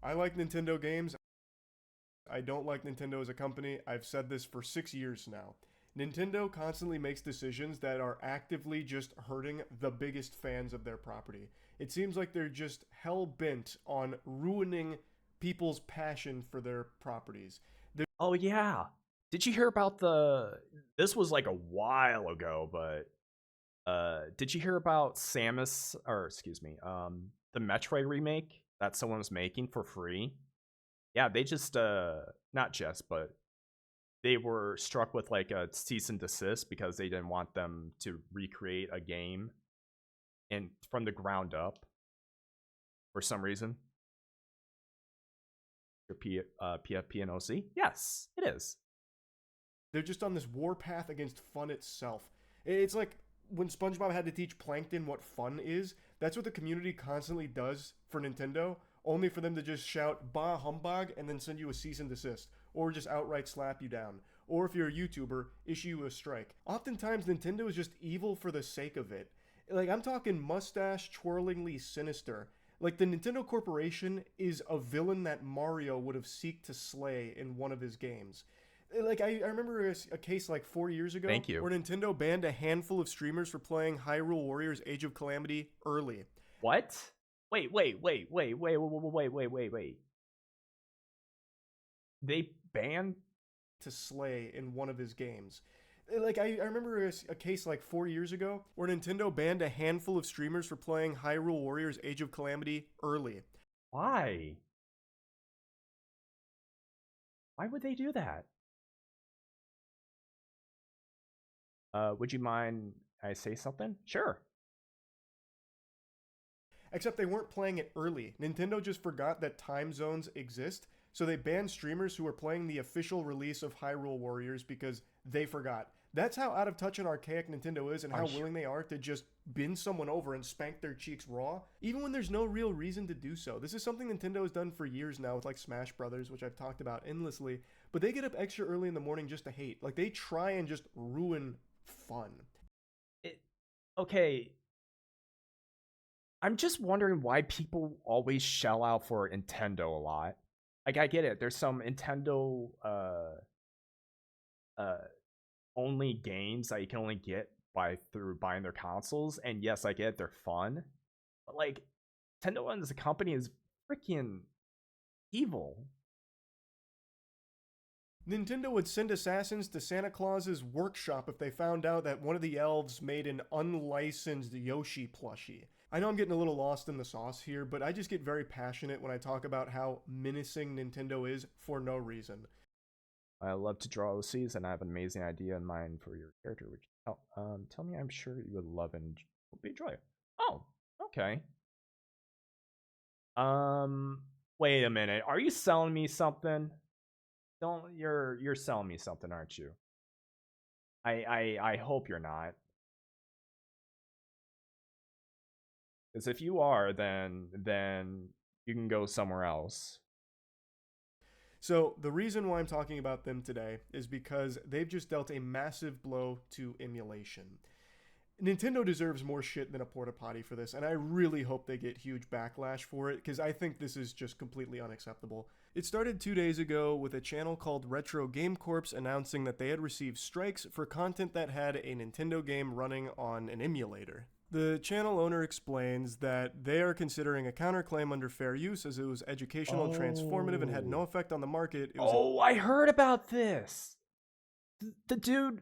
I like Nintendo games. I don't like Nintendo as a company. I've said this for 6 years now. Nintendo constantly makes decisions that are actively just hurting the biggest fans of their property. It seems like they're just hell bent on ruining people's passion for their properties. They're Oh yeah. Did you hear about the this was like a while ago, but did you hear about Samus or excuse me, the Metroid remake that someone was making for free? Yeah, they just not just, but they were struck with like a cease and desist because they didn't want them to recreate a game and from the ground up for some reason. Your PFP and OC? Yes, it is. they're just on this warpath against fun itself. It's like when SpongeBob had to teach Plankton what fun is. That's what the community constantly does for Nintendo, only for them to just shout "bah humbug" and then send you a cease and desist, or just outright slap you down. Or if you're a YouTuber, issue you a strike. Oftentimes, Nintendo is just evil for the sake of it. Like, I'm talking mustache twirlingly sinister. Like, the Nintendo Corporation is a villain that Mario would have seeked to slay in one of his games. Like, I remember a case like 4 years ago Thank you. where Nintendo banned a handful of streamers for playing Hyrule Warriors Age of Calamity early. What? Wait. They banned. To slay in one of his games. Like, I remember a case like 4 years ago where Nintendo banned a handful of streamers for playing Hyrule Warriors Age of Calamity early. Why? Why would they do that? Would you mind I say something? Sure. Except they weren't playing it early. Nintendo just forgot that time zones exist, so they banned streamers who were playing the official release of Hyrule Warriors because they forgot. That's how out of touch and archaic Nintendo is, and Are how you willing they are to just bend someone over and spank their cheeks raw, even when there's no real reason to do so. This is something Nintendo has done for years now with like Smash Brothers, which I've talked about endlessly, but they get up extra early in the morning just to hate. Like, they try and just ruin fun. it, okay? I'm just wondering why people always shell out for Nintendo a lot. Like I get it. There's some Nintendo uh only games that you can only get by through buying their consoles, and yes, I get it, they're fun. But like Nintendo as a company is freaking evil. Nintendo would send assassins to Santa Claus's workshop if they found out that one of the elves made an unlicensed Yoshi plushie. I know I'm getting a little lost in the sauce here, but I just get very passionate when I talk about how menacing Nintendo is for no reason. I love to draw OCs, and I have an amazing idea in mind for your character. Which tell me, I'm sure you would love and enjoy. Oh, okay. Um, wait a minute. Are you selling me something? Don't you're selling me something, aren't you? I hope you're not. Because if you are, then you can go somewhere else. So, the reason why I'm talking about them today is because they've just dealt a massive blow to emulation. Nintendo deserves more shit than a porta potty for this, and I really hope they get huge backlash for it, because I think this is just completely unacceptable. It started 2 days ago with a channel called Retro Game Corps announcing that they had received strikes for content that had a Nintendo game running on an emulator. The channel owner explains that they are considering a counterclaim under fair use as it was educational and transformative and had no Oh, effect on the market. It was oh, I heard about this. The dude.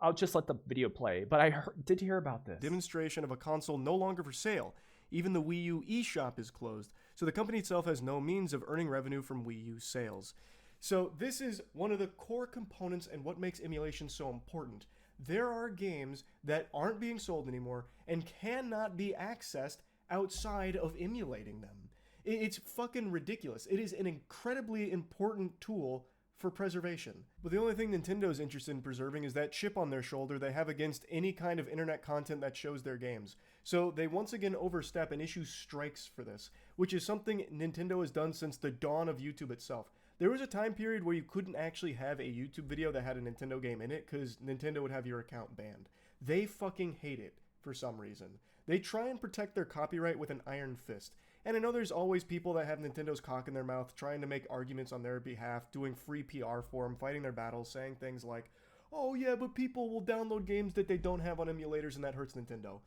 I'll just let the video play. But I heard, did you hear about a this? demonstration of a console no longer for sale. Even the Wii U eShop is closed, so the company itself has no means of earning revenue from Wii U sales. So this is one of the core components and what makes emulation so important. There are games that aren't being sold anymore and cannot be accessed outside of emulating them. It's fucking ridiculous. It is an incredibly important tool for preservation. But the only thing Nintendo is interested in preserving is that chip on their shoulder they have against any kind of internet content that shows their games. So they once again overstep and issue strikes for this, which is something Nintendo has done since the dawn of YouTube itself. There was a time period where you couldn't actually have a YouTube video that had a Nintendo game in it because Nintendo would have your account banned. They fucking hate it for some reason. They try and protect their copyright with an iron fist. And I know there's always people that have Nintendo's cock in their mouth trying to make arguments on their behalf, doing free PR for them, fighting their battles, saying things like, oh yeah, but people will download games that they don't have on emulators and that hurts Nintendo.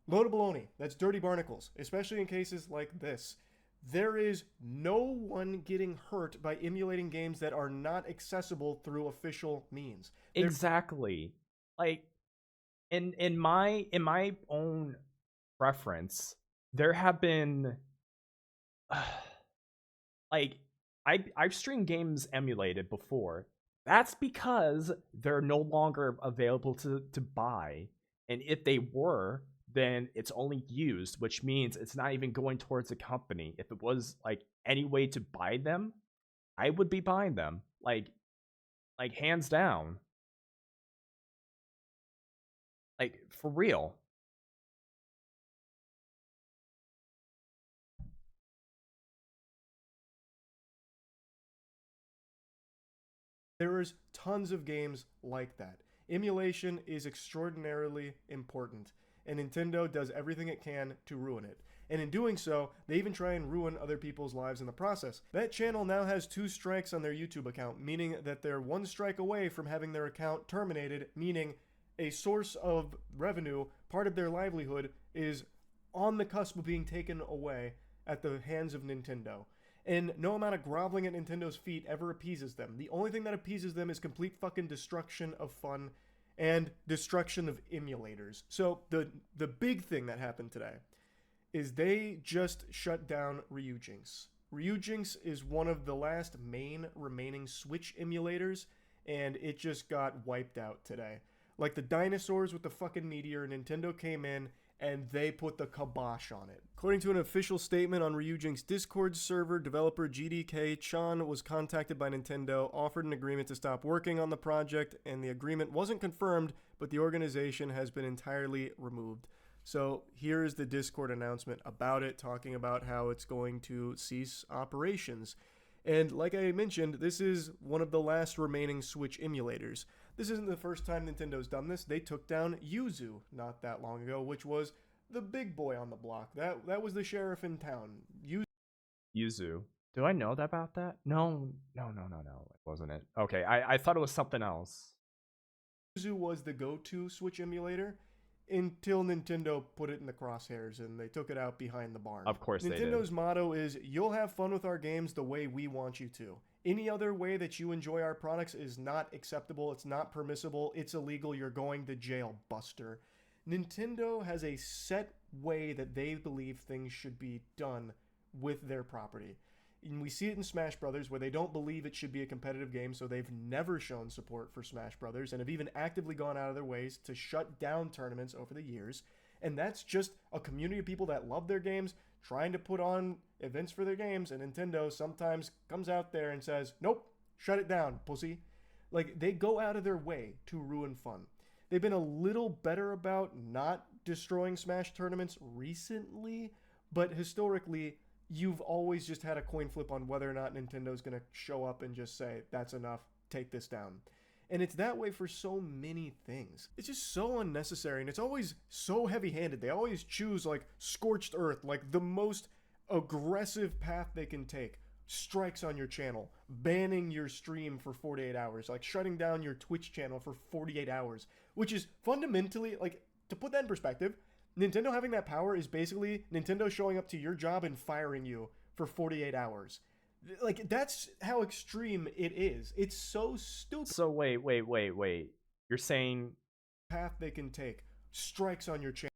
Load of baloney. That's dirty barnacles, especially in cases like this. There is no one getting hurt by emulating games that are not accessible through official means. Exactly. Like in my own preference, there have been like I've streamed games emulated before. That's because they're no longer available to buy. And if they were, then it's only used, which means it's not even going towards the company. If it was like any way to buy them, I would be buying them. Like hands down. Like for real. There is tons of games like that. Emulation is extraordinarily important, and Nintendo does everything it can to ruin it. And in doing so, they even try and ruin other people's lives in the process. That channel now has 2 strikes on their YouTube account, meaning that they're 1 strike away from having their account terminated, meaning a source of revenue, part of their livelihood, is on the cusp of being taken away at the hands of Nintendo. And no amount of groveling at Nintendo's feet ever appeases them. The only thing that appeases them is complete fucking destruction of fun and destruction of emulators. So the big thing that happened today is they just shut down Ryujinx. Ryujinx is one of the last main remaining Switch emulators, and it just got wiped out today. Like the dinosaurs with the fucking meteor, Nintendo came in and they put the kibosh on it. According to an official statement on Ryujinx's Discord server, developer GDK Chan was contacted by Nintendo, offered an agreement to stop working on the project, and the agreement wasn't confirmed, but the organization has been entirely removed. So here is the Discord announcement about it, talking about how it's going to cease operations. And like I mentioned, this is one of the last remaining Switch emulators. This isn't the first time Nintendo's done this. They took down Yuzu not that long ago, which was the big boy on the block. That was the sheriff in town. Yuzu. Do I know about that? No. It wasn't it. Okay, I thought it was something else. Yuzu was the go-to Switch emulator until Nintendo put it in the crosshairs and they took it out behind the barn. Of course they did. Nintendo's motto is, you'll have fun with our games the way we want you to. Any other way that you enjoy our products is not acceptable, it's not permissible, it's illegal, you're going to jail, buster. Nintendo has a set way that they believe things should be done with their property. And we see it in Smash Brothers, where they don't believe it should be a competitive game, so they've never shown support for Smash Brothers and have even actively gone out of their ways to shut down tournaments over the years. And that's just a community of people that love their games, trying to put on events for their games, and Nintendo sometimes comes out there and says, nope, shut it down, pussy. Like, they go out of their way to ruin fun. They've been a little better about not destroying Smash tournaments recently, but historically, you've always just had a coin flip on whether or not Nintendo's going to show up and just say, that's enough, take this down. And it's that way for so many things. It's just so unnecessary, and it's always so heavy-handed. They always choose, like, scorched earth, like the most aggressive path they can take. Strikes on your channel, banning your stream for 48 hours, like shutting down your Twitch channel for 48 hours, which is fundamentally, like, to put that in perspective, Nintendo having that power is basically Nintendo showing up to your job and firing you for 48 hours. Like, that's how extreme it is. It's so stupid. So wait. You're saying path they can take. Strikes on your channel.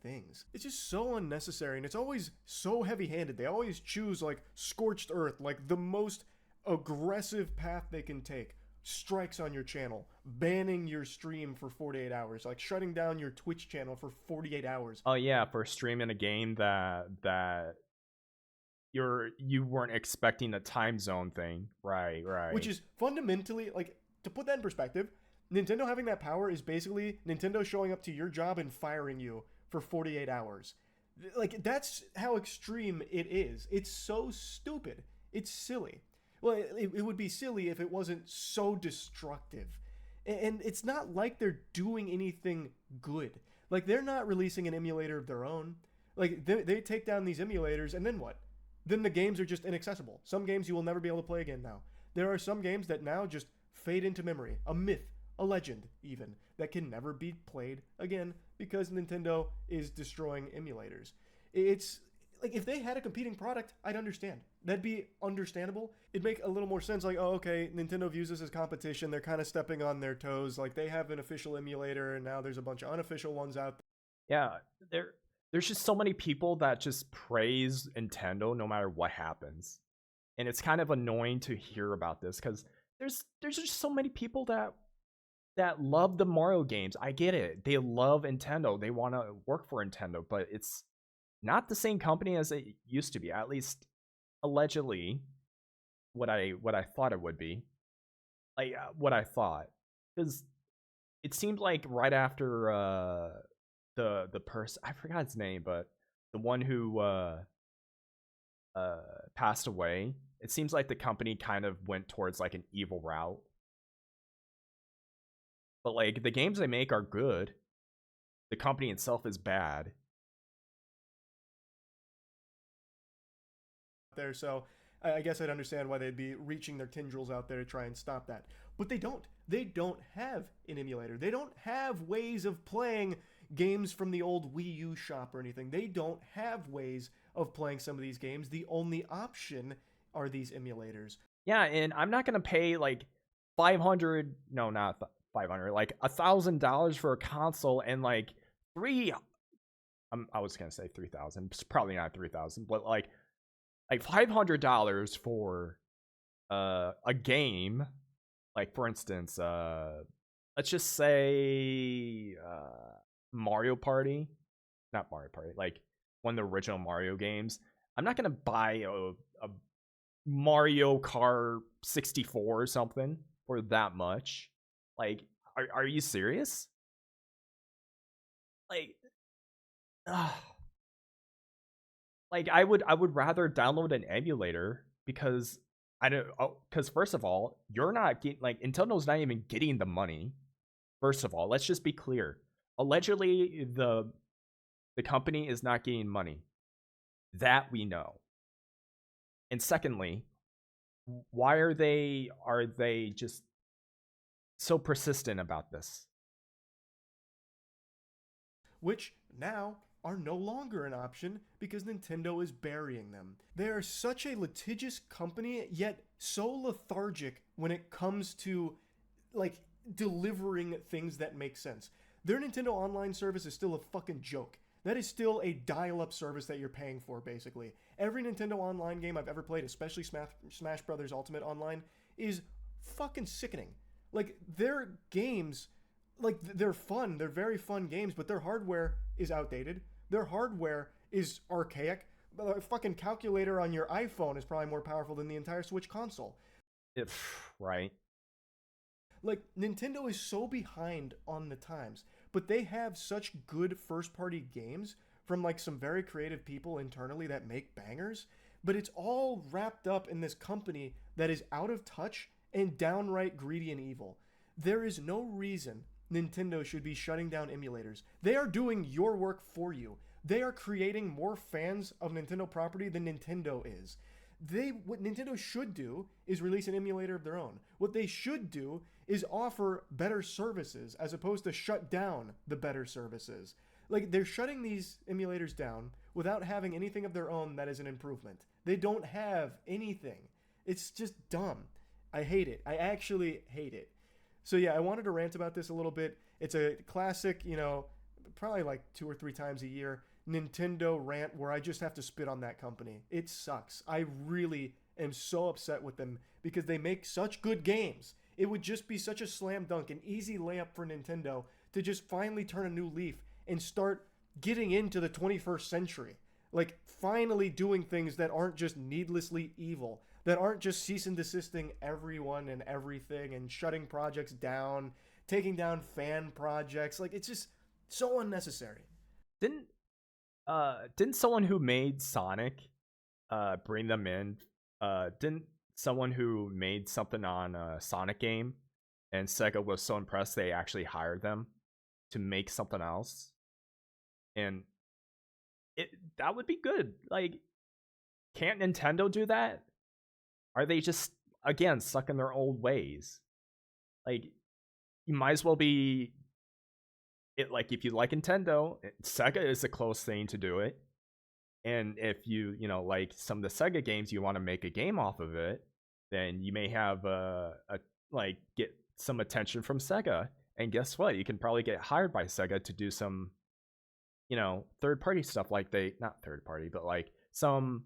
Things. It's just so unnecessary, and it's always so heavy-handed. They always choose, like, scorched earth, like the most aggressive path they can take. Strikes on your channel, banning your stream for 48 hours, like shutting down your Twitch channel for 48 hours. Oh yeah, for streaming a game that you weren't expecting the time zone thing. Right. Which is fundamentally, like, to put that in perspective, Nintendo having that power is basically Nintendo showing up to your job and firing you for 48 hours. Like, that's how extreme it is. It's so stupid. It's silly. Well, it would be silly if it wasn't so destructive. And it's not like they're doing anything good. Like, they're not releasing an emulator of their own. Like they take down these emulators, and then what? Then the games are just inaccessible. Some games you will never be able to play again now. There are some games that now just fade into memory, a myth, a legend, even, that can never be played again because Nintendo is destroying emulators. It's like if they had a competing product, I'd understand. That'd be understandable. It'd make a little more sense. Like, oh, okay, Nintendo views this as competition. They're kind of stepping on their toes. Like they have an official emulator, and now there's a bunch of unofficial ones out Yeah, there's just so many people that just praise Nintendo no matter what happens. And it's kind of annoying to hear about this because there's just so many people that love the Mario games. I get it. They love Nintendo. They want to work for Nintendo, but it's not the same company as it used to be. At least allegedly, what I thought it would be. Like what I thought, because it seemed like right after the person, I forgot his name, but the one who passed away. It seems like the company kind of went towards like an evil route. But like the games they make are good. The company itself is bad. there. So I guess I'd understand why they'd be reaching their tendrils out there to try and stop that. But they don't. They don't have an emulator. They don't have ways of playing games from the old Wii U shop or anything. They don't have ways of playing some of these games. The only option are these emulators. Yeah, and I'm not gonna pay like 500. No, not 500. Like $1,000 for a console and like three. I was gonna say 3,000. It's probably not 3,000, but like $500 for a game. Like for instance, let's just say Mario Party, not Mario Party, like one of the original Mario games. I'm not gonna buy a Mario Kart 64 or something for that much. Like, are you serious? Like, ugh. Like I would rather download an emulator because I don't. Because first of all, you're not getting like Nintendo's not even getting the money. First of all, let's just be clear. Allegedly, the company is not getting money. That we know. And secondly, why are they just so persistent about this? Which now are no longer an option because Nintendo is burying them. They are such a litigious company, yet so lethargic when it comes to like delivering things that make sense. Their Nintendo Online service is still a fucking joke. That is still a dial-up service that you're paying for, basically. Every Nintendo Online game I've ever played, especially Smash Brothers Ultimate Online, is fucking sickening. Like, their games, like, they're fun. They're very fun games, but their hardware is outdated. Their hardware is archaic. A fucking calculator on your iPhone is probably more powerful than the entire Switch console. Right. Like, Nintendo is so behind on the times, but they have such good first-party games from, like, some very creative people internally that make bangers, but it's all wrapped up in this company that is out of touch and downright greedy and evil. There is no reason Nintendo should be shutting down emulators. They are doing your work for you. They are creating more fans of Nintendo property than Nintendo is. What Nintendo should do is release an emulator of their own. What they should do is offer better services as opposed to shut down the better services. Like, they're shutting these emulators down without having anything of their own that is an improvement. They don't have anything. It's just dumb. I hate it. I actually hate it. So yeah, I wanted to rant about this a little bit. It's a classic, probably like 2 or 3 times a year Nintendo rant where I just have to spit on that company. It sucks. I really am so upset with them because they make such good games. It would just be such a slam dunk, an easy layup for Nintendo to just finally turn a new leaf and start getting into the 21st century. Like, finally doing things that aren't just needlessly evil, that aren't just cease and desisting everyone and everything and shutting projects down, taking down fan projects. Like, it's just so unnecessary. Didn't someone who made Sonic bring them in? Didn't someone who made something on a Sonic game and Sega was so impressed they actually hired them to make something else? And that would be good. Like, can't Nintendo do that? Are they just, again, stuck in their old ways? Like, you might as well be it. Like, if you like Nintendo, Sega is a close thing to do it. And if you know, like some of the Sega games, you want to make a game off of it, then you may have a like get some attention from Sega. And guess what? You can probably get hired by Sega to do some, you know, third party stuff, like they, not third party, but like some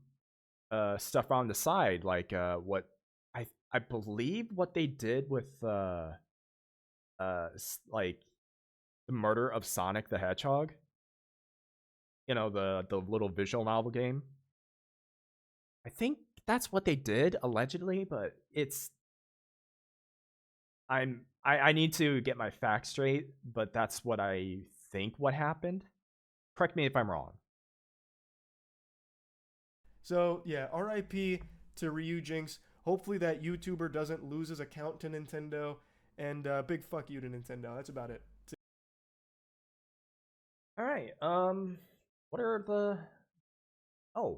stuff on the side, like what I believe what they did with like the murder of Sonic the Hedgehog. You know, the little visual novel game. I think that's what they did allegedly, but it's I need to get my facts straight, but that's what I think what happened. Correct me if I'm wrong. So yeah, R.I.P. to Ryu Jinx. Hopefully that YouTuber doesn't lose his account to Nintendo, and big fuck you to Nintendo. That's about it. All right. What are the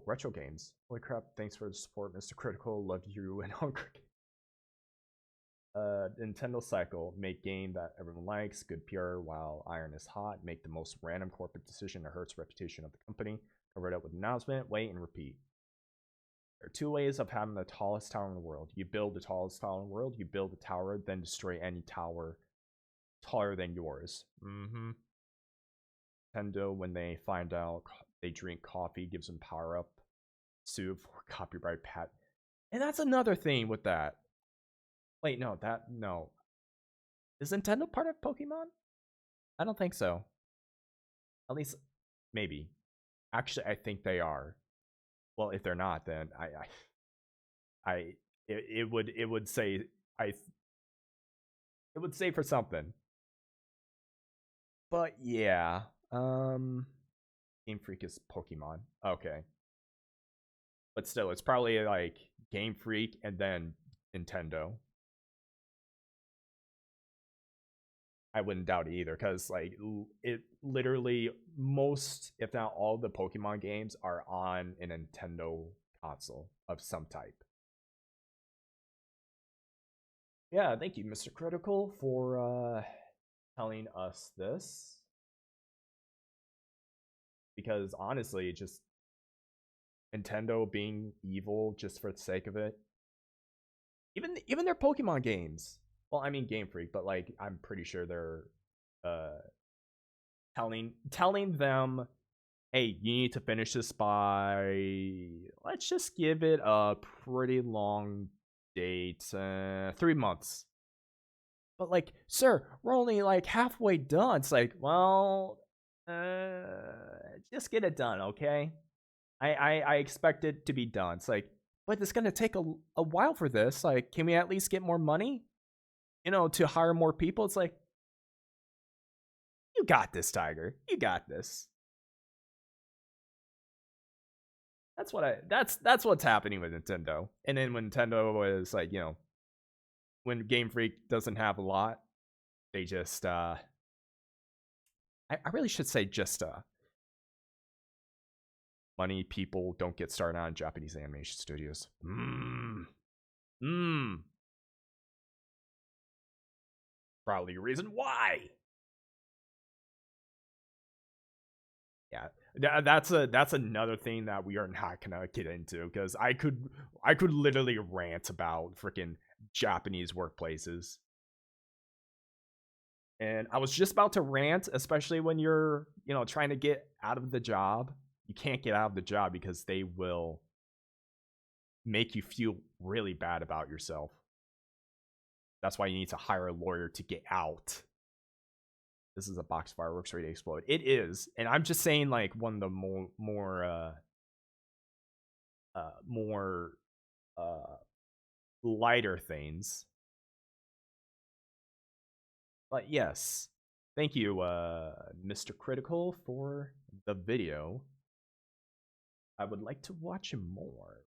retro games? Holy crap! Thanks for the support, Mr. Critical. Love you and Hunger. Nintendo Cycle, make game that everyone likes, good PR while iron is hot, make the most random corporate decision that hurts reputation of the company, cover it up with announcement, wait, and repeat. There are two ways of having the tallest tower in the world. You build the tallest tower in the world, you build a tower, then destroy any tower taller than yours. Nintendo, when they find out they drink coffee, gives them power up, sue for copyright patent. And that's another thing with that. Wait, no. Is Nintendo part of Pokemon? I don't think so. At least, maybe. Actually, I think they are. Well, if they're not, then it would say it would say for something. But yeah, Game Freak is Pokemon. Okay, but still, it's probably like Game Freak and then Nintendo. I wouldn't doubt it either, because like it literally most, if not all, the Pokemon games are on a Nintendo console of some type. Yeah, thank you, Mr. Critical, for telling us this. Because honestly, just Nintendo being evil just for the sake of it. Even their Pokemon games. Well, I mean Game Freak, but like I'm pretty sure they're telling them, hey, you need to finish this by, let's just give it a pretty long date, 3 months. But like, sir, we're only like halfway done. It's like, well, just get it done, okay? I expect it to be done. It's like, but it's gonna take a while for this. Like, can we at least get more money? You know, to hire more people? It's like, you got this, Tiger. You got this. That's what's happening with Nintendo. And then when Nintendo was like, you know, when Game Freak doesn't have a lot, they just I really should say just money people don't get started on Japanese animation studios. Probably a reason why. Yeah, that's another thing that we are not gonna get into, because I could literally rant about freaking Japanese workplaces. And I was just about to rant, especially when you're, you know, trying to get out of the job. You can't get out of the job because they will make you feel really bad about yourself. That's why you need to hire a lawyer to get out. This is a box of fireworks ready to explode. It is, and I'm just saying, like, one of the more lighter things. But yes, thank you, Mr. Critical, for the video. I would like to watch more.